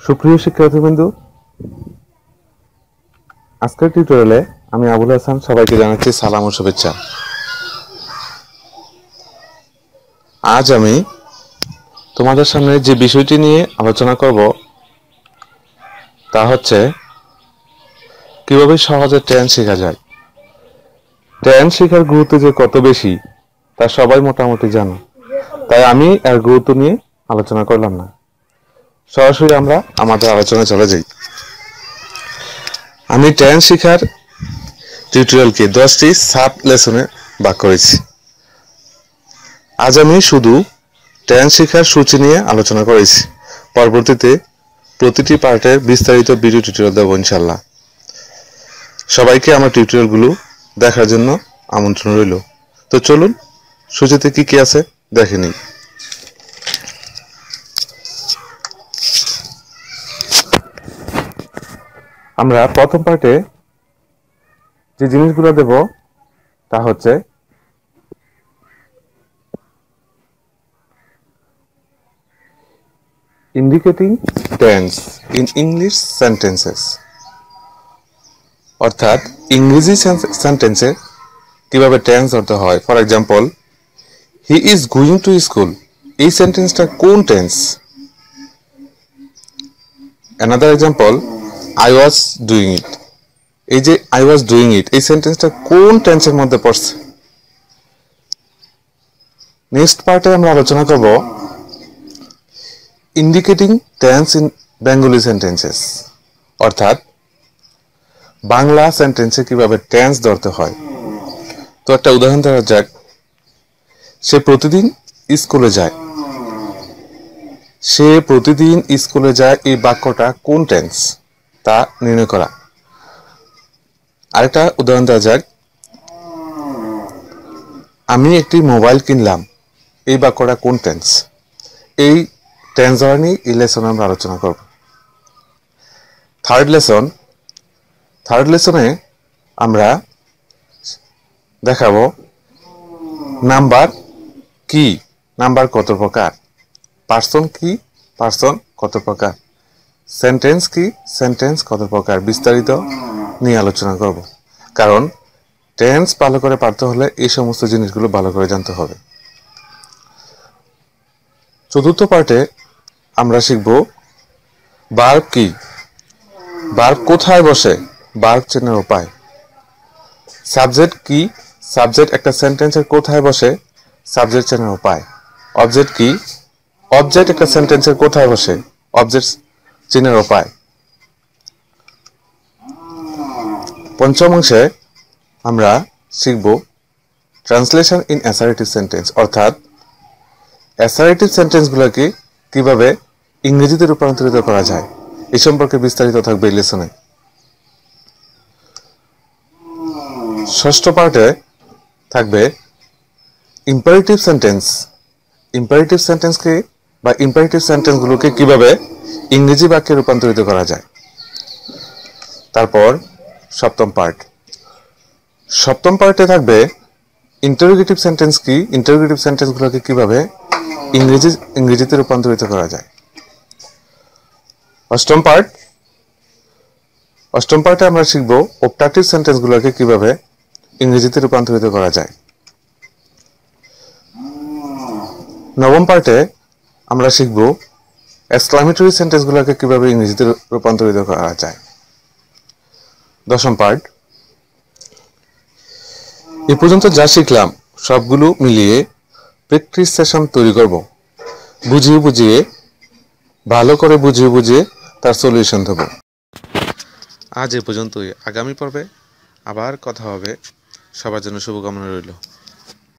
সুপ্রিয় শিক্ষার্থীবৃন্দ, আজকের টিউটোরিয়ালে আমি আবুল হাসান সবাইকে জানাচ্ছি সালাম ও শুভেচ্ছা। আজ আমি তোমাদের সামনে যে বিষয়টি নিয়ে আলোচনা করব তা হচ্ছে কিভাবে সহজে টেন্স শেখা যায়। টেন্স শেখার গুরুত্ব যে কত বেশি তা সবাই মোটামুটি জানো, তাই আমি এর গুরুত্ব নিয়ে আলোচনা করলাম না। সরাসরি আমরা আমাদের আলোচনায় চলে যাই। আমি টেন্স শেখার টিউটোরিয়ালকে 10টি সাব লেসনে ভাগ করেছি। আজ আমি শুধু টেন্স শেখার সূচি নিয়ে আলোচনা করেছি। পরবর্তীতে প্রতিটি পার্টের বিস্তারিত ভিডিও টিউটোরিয়াল দেব ইনশাআল্লাহ। সবাইকে আমার টিউটোরিয়ালগুলো দেখার জন্য আমন্ত্রণ রইল। তো চলুন সূচিতে কি কি আছে দেখে নিই। আমরা প্রথম পার্টে যে জিনিসগুলো দেব তা হচ্ছে indicating tense in English sentences, অর্থাৎ ইংরেজি সেন্টেন্সে কিভাবে টেন্স ধরতে হয়। For example, he is going to school, এই সেন্টেন্সটা কোন tense? Another example, I was doing it, এই যে আই ওয়াজ ডুইং ইট এই সেন্টেন্সটা কোন টেন্সের মধ্যে পড়ছে? নেক্সট পার্টে আমরা আলোচনা করব indicating tense in Bengali sentences, অর্থাৎ বাংলা সেন্টেন্সে কিভাবে টেন্স ধরতে হয়। তো একটা উদাহরণ দেওয়া যাক, সে প্রতিদিন স্কুলে যায়। সে প্রতিদিন স্কুলে যায় এই বাক্যটা কোন টেন্স তা নির্ণয় করা। আরেকটা উদাহরণ দেওয়া যাক, আমি একটি মোবাইল কিনলাম, এই বাক্যটা কোন টেন্স? এই টেন্স ধরা নিয়ে এই লেসনে আমরা আলোচনা করব। থার্ড লেসনে আমরা দেখাবো নাম্বার কি, নাম্বার কত প্রকার, পার্সন কি, পার্সন কত প্রকার, সেন্টেন্স কি, সেন্টেন্স কত প্রকার, বিস্তারিত নিয়ে আলোচনা করব। কারণ টেন্স ভালো করে পারতে হলে এই সমস্ত জিনিসগুলো ভালো করে জানতে হবে। চতুর্থ পার্টে আমরা শিখব ভার্ব কি, ভার্ব কোথায় বসে, ভার্ব চেনার উপায়। সাবজেক্ট কি, সাবজেক্ট একটা সেন্টেন্সের কোথায় বসে, সাবজেক্ট চেনার উপায়। অবজেক্ট কি, অবজেক্ট একটা সেন্টেন্সের কোথায় বসে, অবজেক্ট চেনার উপায়। পঞ্চম অংশে আমরা শিখব ট্রান্সলেশন ইন অ্যাসারেটিভ সেন্টেন্স, অর্থাৎ অ্যাসারেটিভ সেন্টেন্সগুলোকে কিভাবে ইংরেজিতে রূপান্তরিত করা যায় এই সম্পর্কে বিস্তারিত থাকবে এই লেসনে। ষষ্ঠ পার্টে থাকবে ইম্পারেটিভ সেন্টেন্স, ইম্পারেটিভ সেন্টেন্সকে বা ইম্পারেটিভ সেন্টেন্সগুলোকে কিভাবে ইংরেজি বাক্যে রূপান্তরিত করা যায়। তারপর সপ্তম পার্টে থাকবে ইন্টারোগেটিভ সেন্টেন্স কি, ইন্টারোগেটিভ সেন্টেন্সগুলোকে কিভাবে ইংরেজিতে রূপান্তরিত করা যায়। অষ্টম পার্টে আমরা শিখব অবট্রাকটিভ সেন্টেন্সগুলোকে কিভাবে ইংরেজিতে রূপান্তরিত করা যায়। নবম পার্টে আমরা শিখব এক্সক্লামেটরি সেন্টেন্সগুলোকে কিভাবে ইংরেজিতে রূপান্তরিত করা যায়। দশম পার্ট, এ পর্যন্ত যা শিখলাম সবগুলো মিলিয়ে প্র্যাকটিস সেশন তৈরি করব, বুঝিয়ে ভালো করে বুঝিয়ে তার সলিউশন দেব। আজ এ পর্যন্তই, আগামী পর্বে আবার কথা হবে। সবার জন্য শুভকামনা রইল।